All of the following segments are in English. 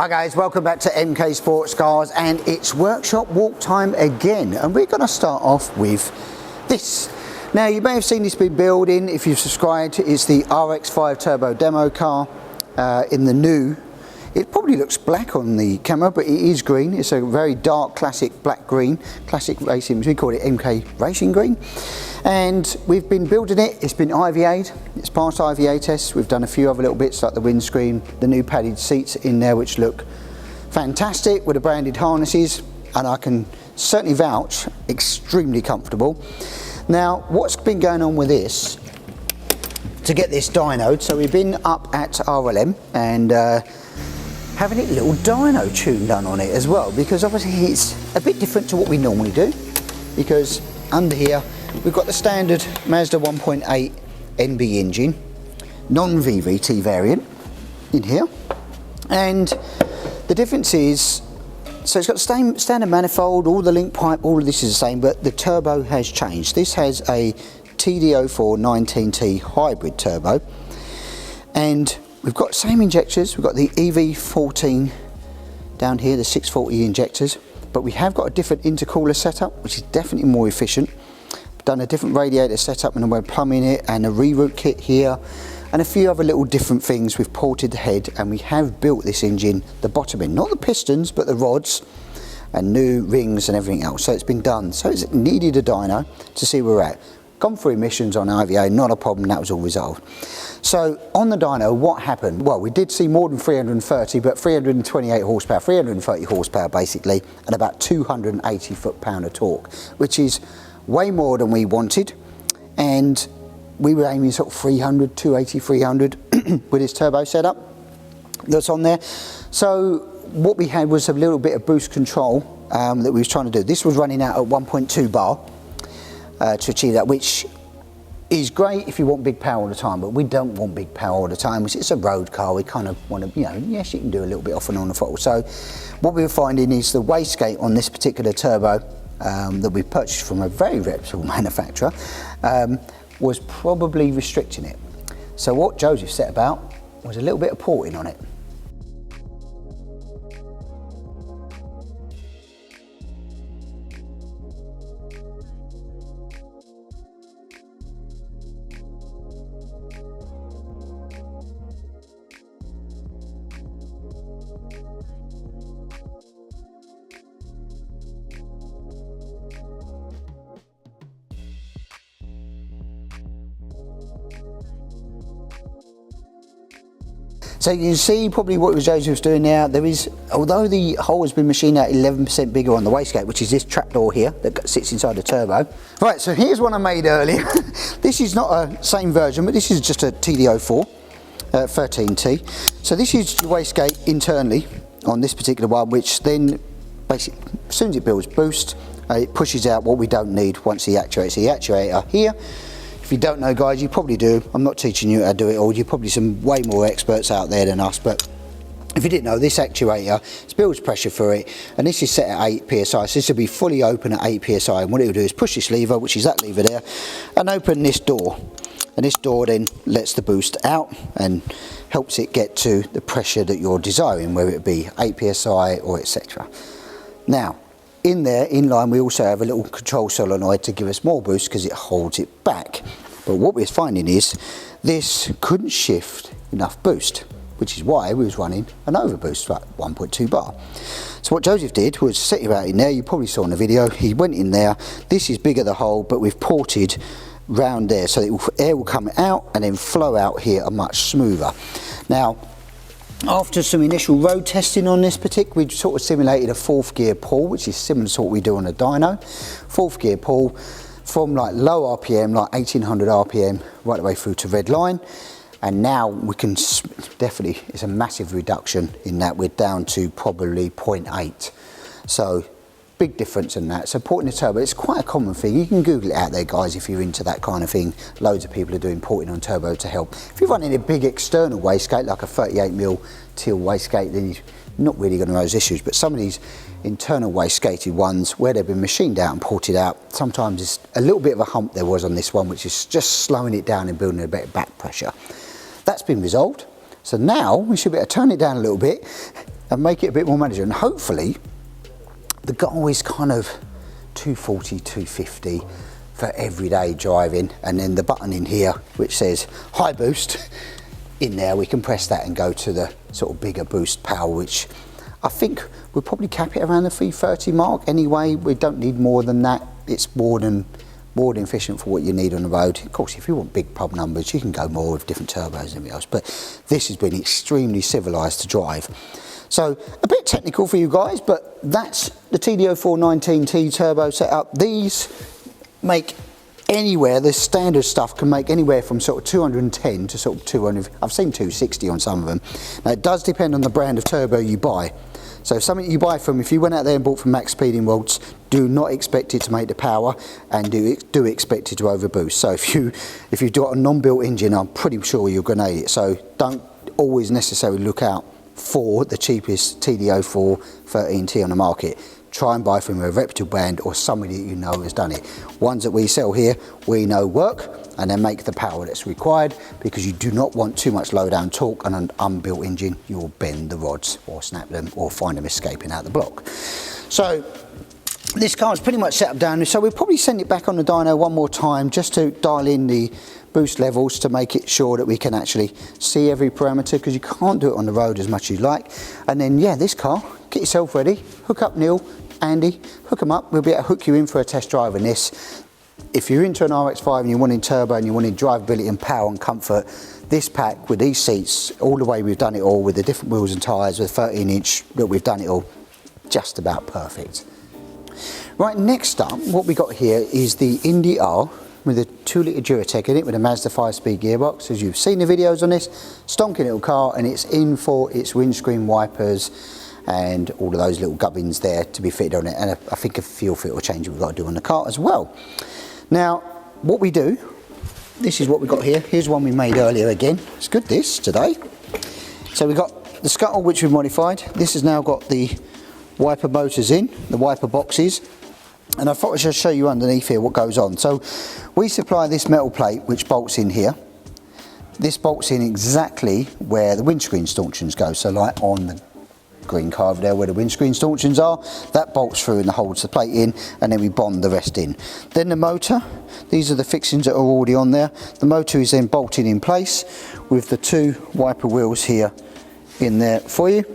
Hi guys, welcome back to MK Sportscars, and it's workshop walk time again, and we're going to start off with this. Now you may have seen this been building if you've subscribed. It's the RX5 turbo demo car in the new. It probably looks black on the camera, but it is green. It's a very dark classic black green, classic racing, we call it MK Racing Green. And we've been building it, it's been IVA'd, it's passed IVA tests. We've done a few other little bits like the windscreen, the new padded seats in there which look fantastic with the branded harnesses, and I can certainly vouch, extremely comfortable. Now what's been going on with this, to get this dynoed, so we've been up at RLM and having a little dyno tune done on it as well, because obviously it's a bit different to what we normally do, because under here we've got the standard Mazda 1.8 NB engine, non-VVT variant in here, and the difference is, so it's got the same standard manifold, all the link pipe, all of this is the same, but the turbo has changed. This has a TD04 19T hybrid turbo, and we've got the same injectors. We've got the EV14 down here, the 640 injectors, but we have got a different intercooler setup, which is definitely more efficient. Done a different radiator setup and we're plumbing it, and a reroute kit here, and a few other little different things. We've ported the head, and we have built this engine, the bottom end, not the pistons, but the rods and new rings and everything else. So it's been done. So it's needed a dyno to see where we're at. Gone through emissions on IVA, not a problem, that was all resolved. So on the dyno, what happened? Well, we did see more than 330, but 328 horsepower, 330 horsepower basically, and about 280 foot-pound of torque, which is way more than we wanted, and we were aiming sort of 300, 280, 300 with this turbo setup that's on there. So what we had was a little bit of boost control that we was trying to do. This was running out at 1.2 bar to achieve that, which is great if you want big power all the time, but we don't want big power all the time. It's a road car, we kind of want to, you know, yes, you can do a little bit off and on the throttle. So what we were finding is the wastegate on this particular turbo that we purchased from a very reputable manufacturer was probably restricting it. So what Joseph set about was a little bit of porting on it. So you can see probably what Joseph was doing now. There is, although the hole has been machined out 11% bigger on the wastegate, which is this trapdoor here that sits inside the turbo. Right, so here's one I made earlier. This is not a same version, but this is just a TD04 13T. So this is the wastegate internally on this particular one, which then basically, as soon as it builds boost, it pushes out what we don't need once the actuator. The actuator here. If you don't know, guys, you probably do. I'm not teaching you how to do it all. You're probably some way more experts out there than us, but if you didn't know, this actuator builds pressure for it, and this is set at 8 psi, so this will be fully open at 8 psi, and what it will do is push this lever, which is that lever there, and open this door, and this door then lets the boost out and helps it get to the pressure that you're desiring, whether it be 8 psi or etc. Now, in there, in line, we also have a little control solenoid to give us more boost because it holds it back. But what we're finding is this couldn't shift enough boost, which is why we was running an overboost, like 1.2 bar. So what Joseph did was set it out in there. You probably saw in the video. He went in there. This is bigger the hole, but we've ported round there so that air will come out and then flow out here much smoother. Now, after some initial road testing on this particular, we sort of simulated a 4th gear pull, which is similar to what we do on a dyno. 4th gear pull from like low RPM, like 1800 RPM, right the way through to red line. And now we can definitely, it's a massive reduction in that. We're down to probably 0.8. So big difference in that. So porting the turbo, it's quite a common thing. You can Google it out there, guys, if you're into that kind of thing. Loads of people are doing porting on turbo to help. If you're running a big external wastegate, like a 38mm teal wastegate, then you're not really going to have those issues. But some of these internal wastegated ones, where they've been machined out and ported out, sometimes it's a little bit of a hump there was on this one, which is just slowing it down and building a bit of back pressure. That's been resolved. So now we should be able to turn it down a little bit and make it a bit more manageable. And hopefully the goal is kind of 240, 250 for everyday driving, and then the button in here which says high boost, in there we can press that and go to the sort of bigger boost power, which I think we'll probably cap it around the 330 mark anyway. We don't need more than that. It's more than efficient for what you need on the road. Of course, if you want big pub numbers, you can go more with different turbos and everything else, but this has been extremely civilised to drive. So a bit technical for you guys, but that's the TD0419T turbo setup. These make anywhere, the standard stuff can make anywhere from sort of 210 to sort of 200. I've seen 260 on some of them. Now it does depend on the brand of turbo you buy. So if something you buy from, if you went out there and bought from Max Speeding Worlds, do not expect it to make the power, and do expect it to overboost. So if you've got a non-built engine, I'm pretty sure you're going to need it. So don't always necessarily look out for the cheapest TD04 13T on the market. Try and buy from a reputable brand or somebody that you know has done it. Ones that we sell here, we know work, and they make the power that's required, because you do not want too much low down torque on an unbuilt engine. You'll bend the rods or snap them or find them escaping out the block. So this car is pretty much set up down, so we'll probably send it back on the dyno one more time just to dial in the boost levels to make it sure that we can actually see every parameter, because you can't do it on the road as much as you like. And then yeah, this car, get yourself ready, hook up Neil, Andy, hook them up. We'll be able to hook you in for a test drive in this. If you're into an RX5 and you wanted turbo and you wanted drivability and power and comfort, this pack with these seats, all the way we've done it all, with the different wheels and tyres, with 13-inch, that we've done it all, just about perfect. Right, next up, what we got here is the Indy R with a 2-litre Duratec in it with a Mazda 5-speed gearbox. As you've seen the videos on this, stonking little car, and it's in for its windscreen wipers and all of those little gubbins there to be fitted on it, and I think a fuel filter change we've got to do on the car as well. Now what we do, this is what we got here. Here's one we made earlier again. It's good this today. So we've got the scuttle which we've modified. This has now got the wiper motors in, the wiper boxes, and I thought I'd just show you underneath here what goes on. So we supply this metal plate which bolts in here. This bolts in exactly where the windscreen stanchions go, so like on the green car over there where the windscreen stanchions are, that bolts through and holds the plate in, and then we bond the rest in. Then the motor, these are the fixings that are already on there. The motor is then bolted in place with the 2 wiper wheels here in there for you,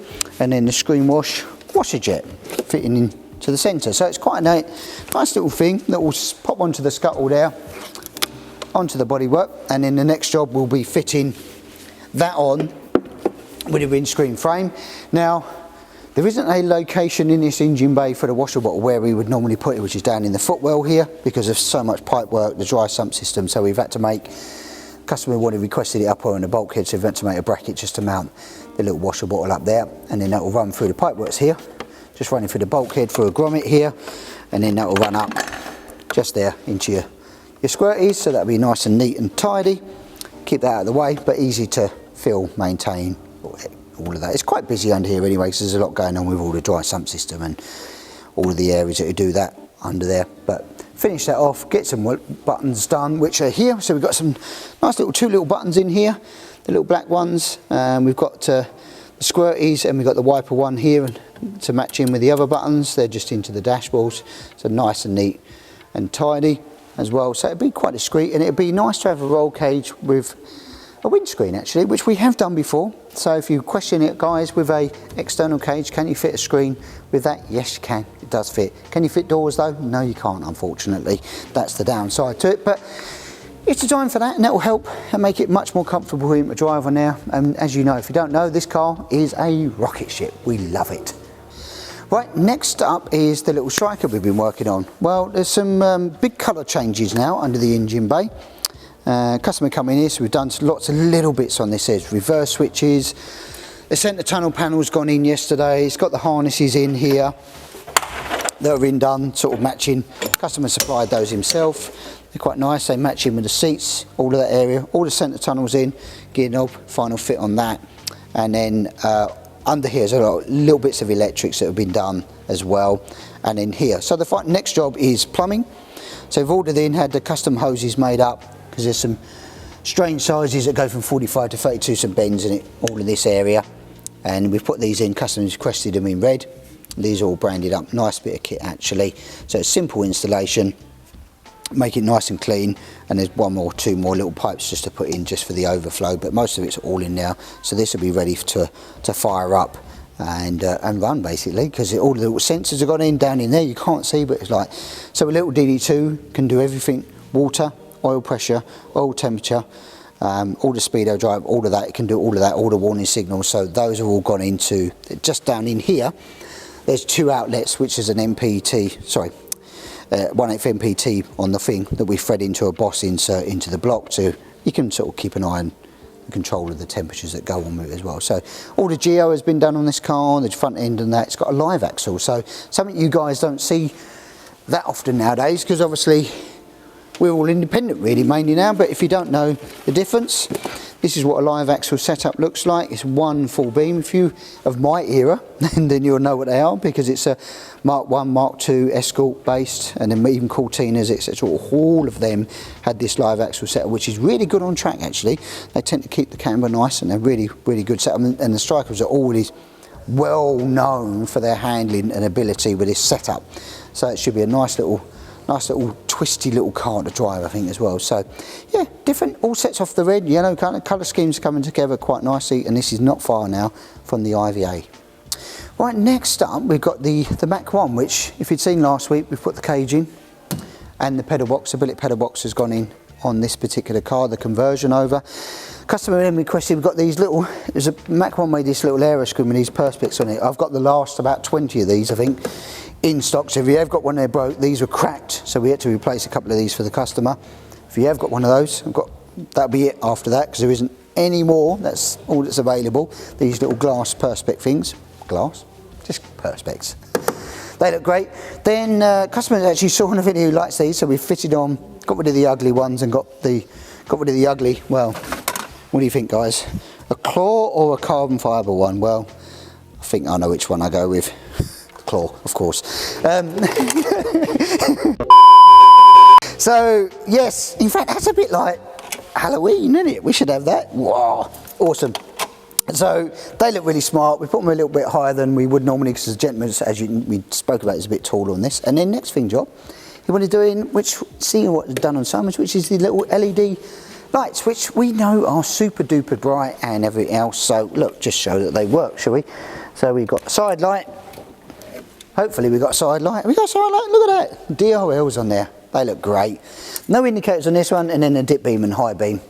and then the screen washer jet fitting into the centre. So it's quite a nice little thing that will pop onto the scuttle there, onto the bodywork, and then the next job will be fitting that on with a windscreen frame. Now there isn't a location in this engine bay for the washer bottle where we would normally put it, which is down in the footwell here, because of so much pipe work, the dry sump system. So we've had to make, customer requested it up on the bulkhead, so we've had to make a bracket just to mount the little washer bottle up there, and then that will run through the pipe works here, just running through the bulkhead through a grommet here, and then that will run up just there into your squirties, so that'll be nice and neat and tidy. Keep that out of the way, but easy to fill, maintain, all of that. It's quite busy under here anyway, because there's a lot going on with all the dry sump system and all of the areas that do that under there. But finish that off, get some buttons done which are here. So we've got some nice little 2 little buttons in here, the little black ones. We've got the squirties, and we've got the wiper one here to match in with the other buttons. They're just into the dashboards, so nice and neat and tidy as well. So it'd be quite discreet, and it'd be nice to have a roll cage with a windscreen actually, which we have done before. So if you question it, guys, with a external cage, can you fit a screen with that? Yes you can, it does fit. Can you fit doors though? No you can't, unfortunately. That's the downside to it, but it's designed for that, and that will help and make it much more comfortable for him to drive on there. And as you know, if you don't know, this car is a rocket ship. We love it. Right, next up is the little striker we've been working on. Well, there's some big colour changes now under the engine bay. Customer come in here, so we've done lots of little bits on this. There's reverse switches, the centre tunnel panel's gone in yesterday, it's got the harnesses in here that are in done, sort of matching. Customer supplied those himself, they're quite nice, they match in with the seats, all of that area, all the centre tunnels in, gear knob, final fit on that, and then under here there's a lot, little bits of electrics that have been done as well, and then here. So the next job is plumbing. So we've ordered in, had the custom hoses made up, because there's some strange sizes that go from 45 to 32, some bends in it, all in this area. and we've put these in, customers requested them in red. These are all branded up, nice bit of kit actually. So it's simple installation, make it nice and clean, and there's one or two more little pipes just to put in just for the overflow, but most of it's all in now. So this will be ready to fire up and run basically, because all the little sensors have gone in down in there, you can't see, but it's like, so a little DD2 can do everything: water, oil pressure, oil temperature, all the speedo drive, all of that, it can do all of that, all the warning signals. So those are all gone into, just down in here there's two outlets, which is an MPT, sorry, 1/8 MPT on the thing that we thread into a Boss insert into the block, so you can sort of keep an eye on the control of the temperatures that go on with it as well. So all the geo has been done on this car, the front end and that. It's got a live axle, so something you guys don't see that often nowadays, because obviously we're all independent really mainly now, but if you don't know the difference, this is what a live axle setup looks like. It's one full beam. If you of my era, then you'll know what they are, because it's a Mark 1, Mark 2 Escort based, and then even Cortinas, etc. All of them had this live axle setup, which is really good on track actually. They tend to keep the camber nice, and they're really, really good setup. And the Strikers are always well known for their handling and ability with this setup. So it should be a nice little twisty little car to drive, I think, as well. So yeah, different, all sets off the red, yellow colour schemes coming together quite nicely, and this is not far now from the IVA. Right, next up we've got the Macone, which if you'd seen last week, we've put the cage in and the pedal box, the billet pedal box has gone in on this particular car, the conversion over. Customer then requested, we've got these little, there's a Macone made this little aero screw with these perspex on it. I've got the last about 20 of these, I think, in stock. So if you have got one that broke, these were cracked, so we had to replace a couple of these for the customer. If you have got one of those, that'll be it after that, because there isn't any more. That's all that's available. These little glass perspex things, just perspex. They look great. Then customers actually saw in a video who likes these, so we fitted on, got rid of the ugly ones and got rid of the ugly. Well, what do you think, guys? A claw or a carbon fibre one? Well, I think I know which one I go with. Claw, of course. So yes, in fact that's a bit like Halloween, isn't it? We should have that. Wow, awesome. So they look really smart. We put them a little bit higher than we would normally, because the gentleman, as we spoke about, is a bit taller on this. And then next thing, Job, you want to do in, which seeing what's done on so much, which is the little LED lights, which we know are super duper bright and everything else. So look, just show that they work, shall we? So we've got a side light. Hopefully we've got a side light. We got a side light, look at that. DRLs on there, they look great. No indicators on this one, and then a dip beam and high beam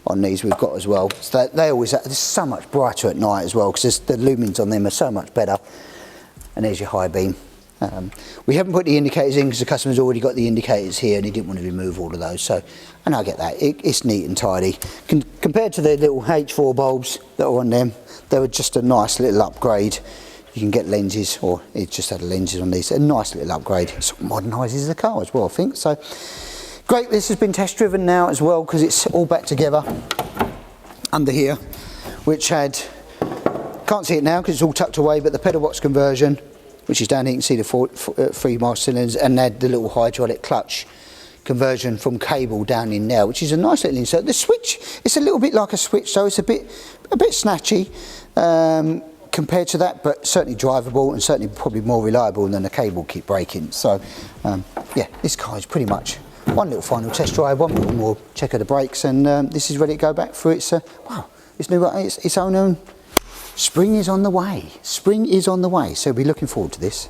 on these we've got as well. So they always, they're so much brighter at night as well, because the lumens on them are so much better. And there's your high beam. We haven't put the indicators in because the customer's already got the indicators here and he didn't want to remove all of those. So, and I get that, it's neat and tidy. Compared to the little H4 bulbs that are on them, they were just a nice little upgrade. You can get lenses, or it just had lenses on these. A nice little upgrade. It sort of modernises the car as well, I think. So great. This has been test driven now as well, because it's all back together under here, which had, can't see it now because it's all tucked away, but the pedal box conversion, which is down here, you can see the 3 mile cylinders, and had the little hydraulic clutch conversion from cable down in there, which is a nice little insert. The switch, it's a little bit like a switch, so it's a bit snatchy compared to that, but certainly drivable and certainly probably more reliable than the cable keep breaking. So yeah, this car is pretty much one little final test drive, one little more check of the brakes, and this is ready to go back for its wow, its own spring is on the way. Spring is on the way, so we'll be looking forward to this.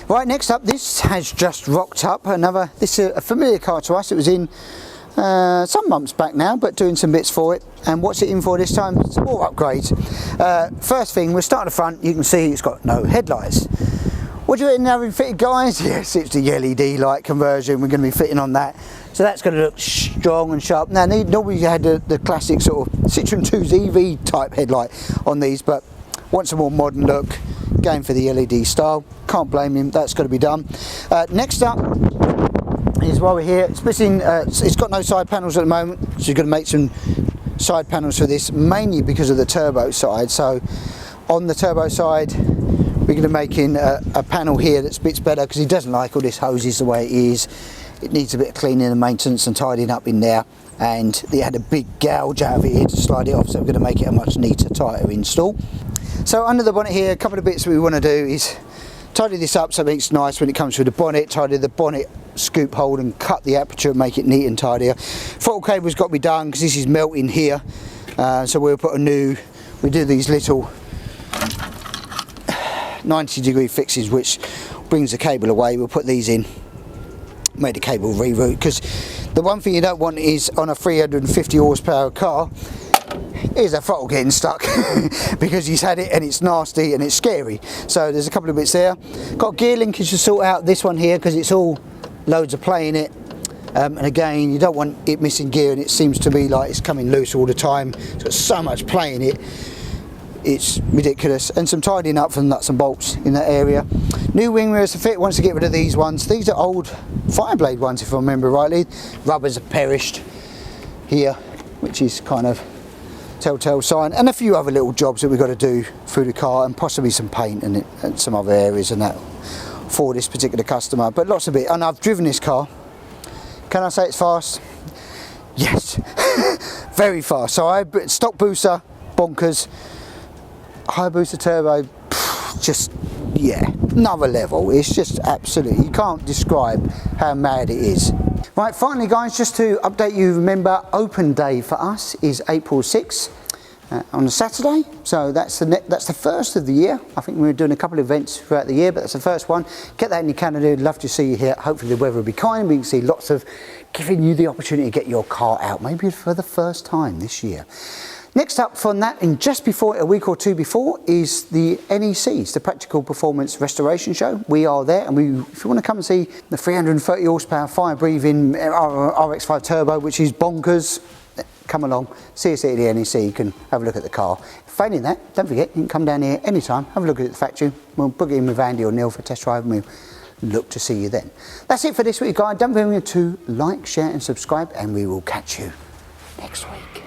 Right, next up, this has just rocked up another, this is a familiar car to us. It was in some months back now, but doing some bits for it. And what's it in for this time? Some more upgrades. First thing, we'll start at the front. You can see it's got no headlights. What do you having fitted, guys? Yes, it's the LED light conversion. We're going to be fitting on that. So that's going to look strong and sharp. Now, normally you had the classic sort of Citron 2's EV type headlight on these, but wants a more modern look, going for the LED style. Can't blame him, that's got to be done. Next up is while we're here, it's missing, it's got no side panels at the moment, so you're going to make some side panels for this, mainly because of the turbo side. So on the turbo side, we're going to make in a panel here that's bits better, because he doesn't like all this hoses the way it is. It needs a bit of cleaning and maintenance and tidying up in there, and they had a big gouge out of it here to slide it off, so we're going to make it a much neater, tighter install. So under the bonnet here, a couple of bits we want to do is tidy this up so it makes nice when it comes through the bonnet, tidy the bonnet scoop hole and cut the aperture and make it neat and tidier. Throttle cable's got to be done because this is melting here, so we'll put a new, we do these little 90-degree fixes which brings the cable away. We'll put these in, make the cable reroute, because the one thing you don't want is on a 350 horsepower car is a throttle getting stuck because he's had it and it's nasty and it's scary. So there's a couple of bits there. Got gear linkage to sort out, this one here, because it's all loads of play in it, and again you don't want it missing gear and it seems to be like it's coming loose all the time. It's got so much play in it, it's ridiculous. And some tidying up for the nuts and bolts in that area. New wing mirrors to fit, wants to get rid of these ones. These are old Fireblade ones if I remember rightly. Rubbers have perished here, which is kind of telltale sign, and a few other little jobs that we've got to do through the car, and possibly some paint and some other areas and that for this particular customer, but lots of it. And I've driven this car. Can I say it's fast? Yes. Very fast. So I stock booster, bonkers, high booster turbo, just, yeah, another level. It's just absolutely, you can't describe how mad it is. Right, finally guys, just to update you, remember open day for us is April 6th on a Saturday, so that's the first of the year. I think we're doing a couple of events throughout the year, but that's the first one. Get that in your calendar, love to see you here. Hopefully the weather will be kind, we can see lots of giving you the opportunity to get your car out, maybe for the first time this year. Next up from that, and just before, a week or two before, is the NECs, the Practical Performance Restoration Show. We are there, and if you want to come and see the 330 horsepower fire-breathing RX-5 Turbo, which is bonkers, come along, see us at the NEC, you can have a look at the car. Failing that, don't forget, you can come down here anytime, have a look at the factory, we'll book it in with Andy or Neil for a test drive, and we'll look to see you then. That's it for this week, guys. Don't forget to like, share and subscribe, and we will catch you next week.